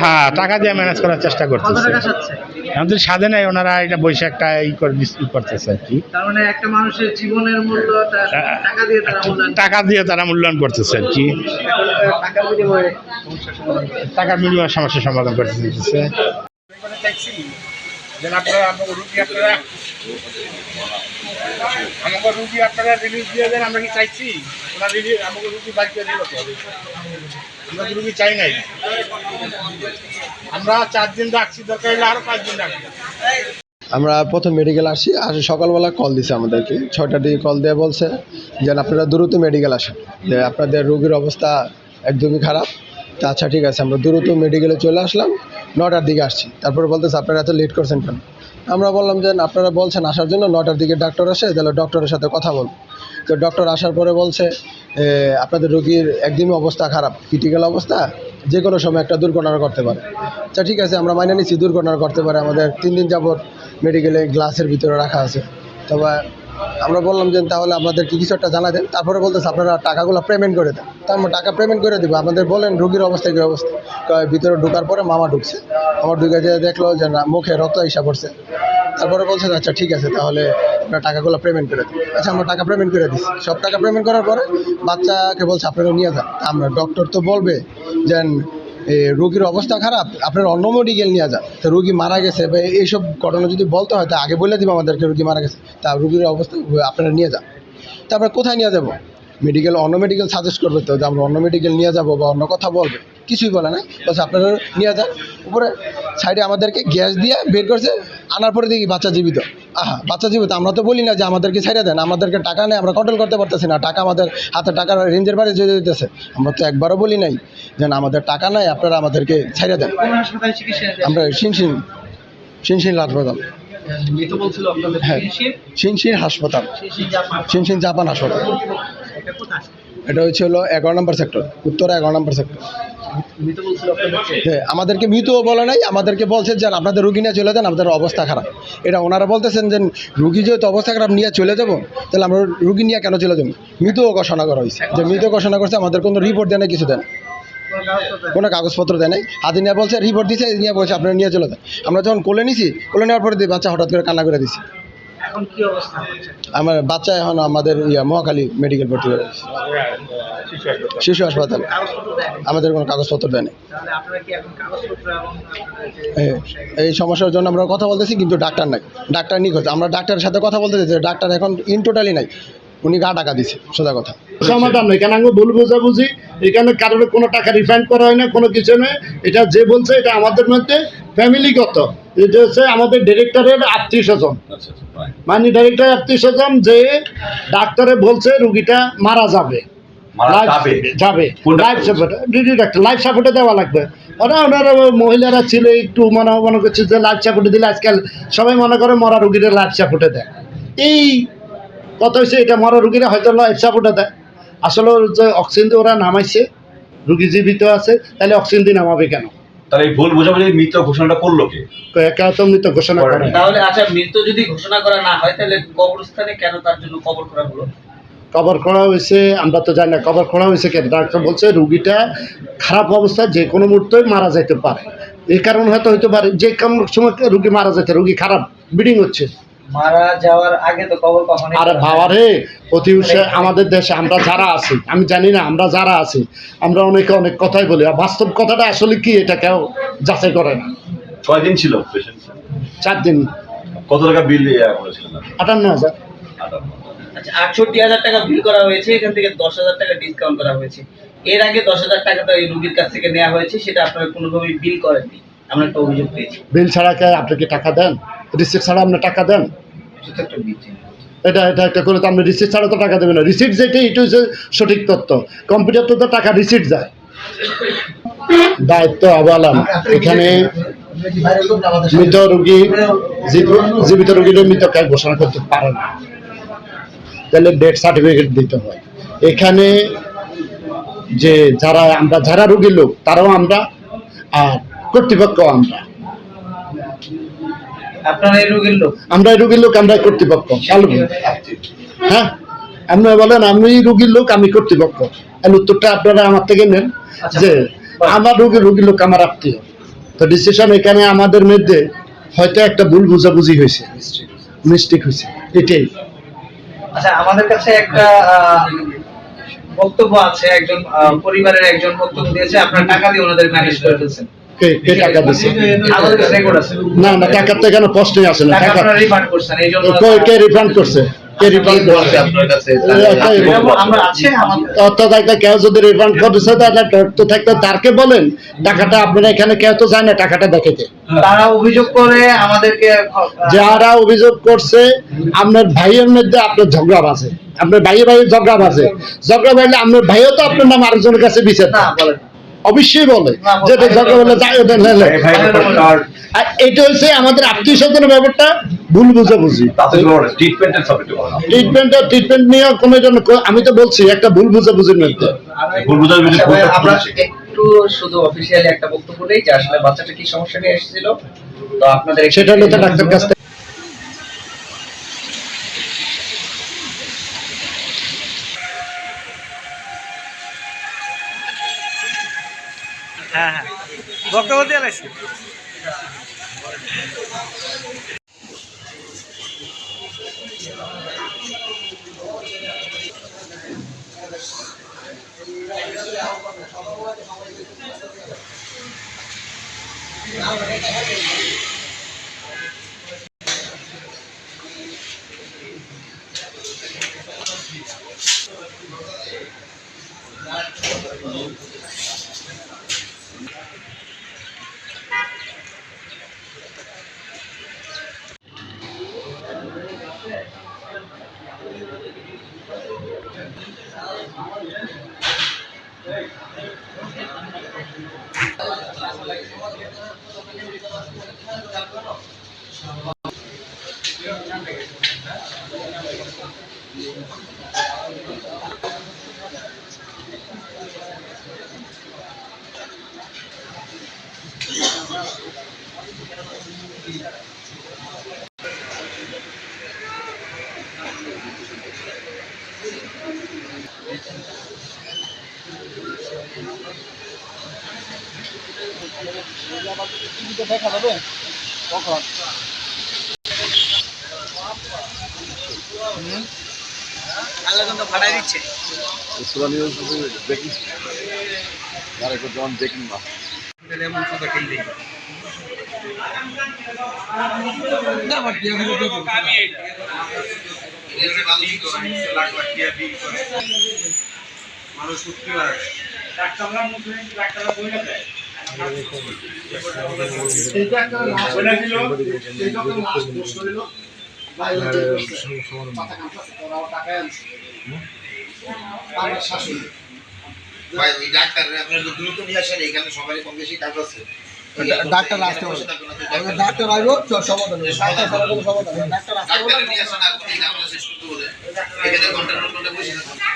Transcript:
হ্যাঁ, টাকা দিয়ে ম্যানেজ করার চেষ্টা করতেছে। আমাদের সাধে নাই, ওনারা এটা বৈশাখ একটা করতেছে আর কি। তার মানে একটা মানুষের জীবনের মূল্য টাকা দিয়ে তারা মূল্যায়ন করতেছে আর কি। টাকার বিনিময়ে সমস্যার সমাধান করতে দিতেছে। আমাকে রুগী আপনারা রিলিজ দিয়ে দেন, আমরা কি চাইছি? আমাকে রুগী বাইক করে দিল, আমরা তো রুগী চাই নাই। আমরা 4 দিন রাখছি, দরকার হলে আরো 5 দিন রাখবো। আমরা প্রথম মেডিকেল আসি, সকালবেলা কল দিছে আমাদেরকে, 6টার দিকে কল দিয়ে বলছে যে আপনারা দ্রুত মেডিকেল আসেন, যে আপনাদের রোগীর অবস্থা একদমই খারাপ। তা আচ্ছা ঠিক আছে, আমরা দ্রুত মেডিকেলে চলে আসলাম, 9টার দিকে আসছি। তারপরে বলতেছে আপনারা এত লেট করছেন কেন? আমরা বললাম যে আপনারা বলছেন আসার জন্য, 9টার দিকে ডাক্তার আসে, তাহলে ডক্টরের সাথে কথা বল। তো ডক্টর আসার পরে বলছে আপনাদের রোগীর একদমই অবস্থা খারাপ, ক্রিটিক্যাল অবস্থা, যে কোনো সময় একটা দুর্ঘটনা করতে পারে। আচ্ছা ঠিক আছে, আমরা মাইনে নিচ্ছি দুর্ঘটনা করতে পারে, আমাদের 3 দিন যাবত মেডিকেলে গ্লাসের ভিতরে রাখা আছে। তবে আমরা বললাম যে তাহলে আমাদের কিছু একটা জানা দেন। তারপরে বলতেছে আপনারা টাকাগুলো পেমেন্ট করে দেন। তা আমরা টাকা পেমেন্ট করে দেবো, আমাদের বলেন রোগীর অবস্থা কী অবস্থা। ভিতরে ঢোকার পরে মামা ঢুকছে, আমার ঢুকে যেয়ে দেখলো যে না, মুখে রক্ত হিসাব পড়ছে। তারপরে বলছে আচ্ছা ঠিক আছে, তাহলে আপনার টাকাগুলো পেমেন্ট করে দিন। আচ্ছা আমরা টাকা পেমেন্ট করে দিচ্ছি। সব টাকা পেমেন্ট করার পরে বাচ্চাকে বলছে আপনারা নিয়ে যান। আমরা ডক্টর তো বলবে যে রোগীর অবস্থা খারাপ, আপনার অন্য মেডিকেল নিয়ে যান। তো রোগী মারা গেছে বা এইসব ঘটনা যদি বলতে হয় তা আগে বলে দিব আমাদেরকে রোগী মারা গেছে, তা রোগীর অবস্থা আপনারা নিয়ে যান। তারপরে কোথায় নিয়ে যাবো? মেডিকেল, অন্য মেডিকেল সাজেস্ট করবে তো যে আমরা অন্য মেডিকেল নিয়ে যাবো বা অন্য কথা বলবে, কিছুই বলে না। বলছে আপনারা নিয়ে যান। উপরে সাইডে আমাদেরকে গ্যাস দিয়ে বের করছে, আনার পরে দেখি বাচ্চা জীবিত। বাচ্চা জীবিত, আমরা তো বলি না যে আমাদেরকে ছেড়ে দেন, আমাদেরকে টাকা নেই, আমরা কন্ট্রোল করতে পারতেছি না, টাকা আমাদের হাতে টাকার রেঞ্জের বাইরে যেতে দিতেছে। আমরা তো একবারও বলি নাই যে আমাদের টাকা নাই, আপনারা আমাদেরকে ছেড়ে দেন। আমরা শিনশিন হাসপাতাল, হ্যাঁ শিনশিন হাসপাতাল, শিনশিন জাপান হাসপাতাল। এটা হলো 11 নম্বর সেক্টর, উত্তরা 11 নম্বর সেক্টর। হ্যাঁ, আমাদেরকে মৃতও বলে নাই, আমাদেরকে বলছে যে আপনাদের রুগী নিয়ে চলে যান, আমাদের অবস্থা খারাপ। এটা ওনারা বলতেছেন যে রুগী যেহেতু অবস্থা খারাপ নিয়ে চলে যাবো, তাহলে আমরা রুগী নিয়ে কেন চলে যাবো? মৃতও ঘোষণা করা হয়েছে, যে মৃত ঘোষণা করছে, আমাদের কোনো রিপোর্ট দেয় না, কিছু দেয় না, কোনো কাগজপত্র দেয় নাই। হাতে নিয়ে বলছে, রিপোর্ট দিচ্ছে, নিয়ে বলছে আপনারা নিয়ে চলে যান। আমরা যখন কোলে নিছি, কোলে নেওয়ার পরে বাচ্চা হঠাৎ করে কান্না করে দিছি। আমার বাচ্চা এখন আমাদের মহাখালী মেডিকেল ভর্তি করে শিশু হাসপাতাল, আমাদের কোনো কাগজপত্র দেয় না। এই সমস্যার জন্য আমরা কথা বলতেছি, কিন্তু ডাক্তার নাই, ডাক্তার নিখোঁজ। আমরা ডাক্তারের সাথে কথা বলতেছি, ডাক্তার এখন ইন টোটালি নাই, উনি গা টাকা দিছে, সোজা কথা। সমাধান নেই, কেন ভুল বোঝাবুঝি, এখানে কারোর কোনো টাকা রিফান্ড করা হয় না, কোনো কিছু নেই। এটা যে বলছে এটা আমাদের মধ্যে ফ্যামিলিগত, এটা হচ্ছে আমাদের ডিরেক্টরের আত্মীয় স্বজন, মানে ডিরেক্টরের আত্মীয় স্বজন, যে ডাক্তারে বলছে রুগীটা মারা যাবে, লাইফ সাপোর্টে দেওয়া লাগবে। ওনারা মহিলারা ছিল একটু মনে করছে যে লাইফ সাপোর্টে দিলে, আজকাল সবাই মনে করে মরা রুগীরা লাইফ সাপোর্টে দেয়। এই কথা হচ্ছে এটা মরা রুগীরা হয়তো লাইফ সাপোর্টে দেয়, আসলে যে অক্সিজেন দিয়ে ওরা নামাইছে, রুগী জীবিত আছে, তাহলে অক্সিজেন দিয়ে নামাবে কেন? তাহলে ভুল বোঝাবুঝি মৃত ঘোষণাটা করলো কে? কেউ তো মৃত ঘোষণা করে। তাহলে আচ্ছা, মৃত যদি ঘোষণা করা না হয়, তাহলে কবরস্থানে কেন তার জন্য কবর করা হলো? কবর খোঁড়া হয়েছে, আমরা তো জানি না কবর খোঁড়া হয়েছে কেন। ডাক্তার বলছে রুগীটা খারাপ অবস্থায় যে কোনো মুহূর্তে মারা যেতে পারে, এই কারণে হয়তো হইতে পারে যে কোনো সময় রুগী মারা যেতে, রুগী খারাপ ব্লিডিং হচ্ছে, মারা যাওয়ার আগে তো কবর কখনো। আরে বাবারে, অতি আমাদের দেশে আমরা যারা আছি, আমি জানি না, আমরা যারা আছি আমরা অনেকে অনেক কথাই বলি, আর বাস্তব কথাটা আসলে কি এটা কেউ যাচাই করে না। কয়দিন ছিল পেশেন্ট? 4 দিন। কত টাকা বিল করেছিলেন? 58,000। আচ্ছা, 68,000 টাকা বিল করা হয়েছে, এখান থেকে 10,000 টাকা ডিসকাউন্ট করা হয়েছে। এর আগে 10,000 টাকা তো এই রোগীর কাছ থেকে নেওয়া হয়েছে, সেটা আপনারা কোনোভাবেই বিল করেননি, আমরা একটা অভিযোগ পেয়েছি। বিল ছাড়া কে আপনি কি টাকা দেন? রিসিপ্ট ছাড়া আপনি টাকা দেন? এটা একটা করে তো আপনি রিসিপ্ট ছাড়া তো টাকা দেবেন না। রিসিপ্ট যেটা, এটা হচ্ছে সঠিক তথ্য। কম্পিউটার তো টাকা রিসিপ্ট যায়। দায়িত্ব আবালাম, এখানে মৃত রোগী জীবিত রোগীদের মৃত কাজ ঘোষণা করতে পারে না, তাহলে ডেথ সার্টিফিকেট দিতে হয়। এখানে যে যারা রোগীর লোক, তারাও আমরা, আর কর্তৃপক্ষ আমরা। আপনারা এই রোগীর লোক? আমরা এই রোগীর লোক, আমরা কর্তৃপক্ষ। হ্যাঁ, আপনি বলেন আমি রোগীর লোক, আমি কর্তৃপক্ষ। উত্তরটা আপনারা আমার থেকে নেন, যে আমার রুগী লোক আমার আত্মীয়, তো ডিসিশন এখানে আমাদের মধ্যে হয়তো একটা ভুল বোঝাবুঝি হয়েছে, মিস্টেক হয়েছে, এটাই। আচ্ছা, আমাদের কাছে একটা বক্তব্য আছে, একজন পরিবারের একজন বক্তব্য দিয়েছে আপনার টাকা দিয়ে ওনাদের ম্যানেজ করে ফেলছেন। কে টাকা দিচ্ছে? আমাদের কাছে রেকর্ড আছে। না টাকার তো এখানে প্রশ্নই আসে না। টাকা টাকা আপনারা রিফান্ড করছেন, এই জন্য কে রিফান্ড করছে? কে রিফান্ড করছে? আপনার কাছে আমরা আছে আমাদের অর্থাৎ একটা কেউ যদি রিফান্ড করছে তাহলে তো থাকতে তারকে বলেন টাকাটা আপনারা এখানে কেউ তো যায় না টাকাটা দেখাতে। তারা অভিযোগ করে আমাদেরকে যারা অভিযোগ করছে আপনার ভাইয়ের মধ্যে আপনার ঝগড়া আছে, আপনার ভাইয়ের ঝগড়া আছে, ঝগড়া বাড়লে আপনার ভাইও তো আপনার নাম আরেকজনের কাছে বিচার না বলেন অবশ্যই বলে যেটা ঝগড়া বলে যাই ওটা নেলে। ভাই আর আর এটা হচ্ছে আমাদের আত্মীয় স্বজনের ব্যাপারটা ভুল বুঝাবুঝি। ট্রিটমেন্টের সাবজেক্ট বলা ট্রিটমেন্ট নিয়ে কোনো আমি তো বলছি একটা ভুল বুঝাবুঝির মধ্যে। ভুল বোঝাবুঝি আমরা একটু শুধু অফিসিয়ালি একটা বক্তব্য দেই যে আসলে বাচ্চাটা কি সমস্যা নিয়ে এসেছিল, তো আপনাদের সেটা হলো তো ডাক্তার কাছ থেকে বক্তব্য দিয়ে লাগছে। দেখা যাবে কখন? আল্লাহ কিন্তু ভাড়াই দিচ্ছে। মানুষ ডাক্তাররা মুখে ডাক্তাররা বইলা দেয়। ডাক্তার আসতে হবে, ডাক্তার আইব সমাধান সমাধান ডাক্তার আসতে হবে।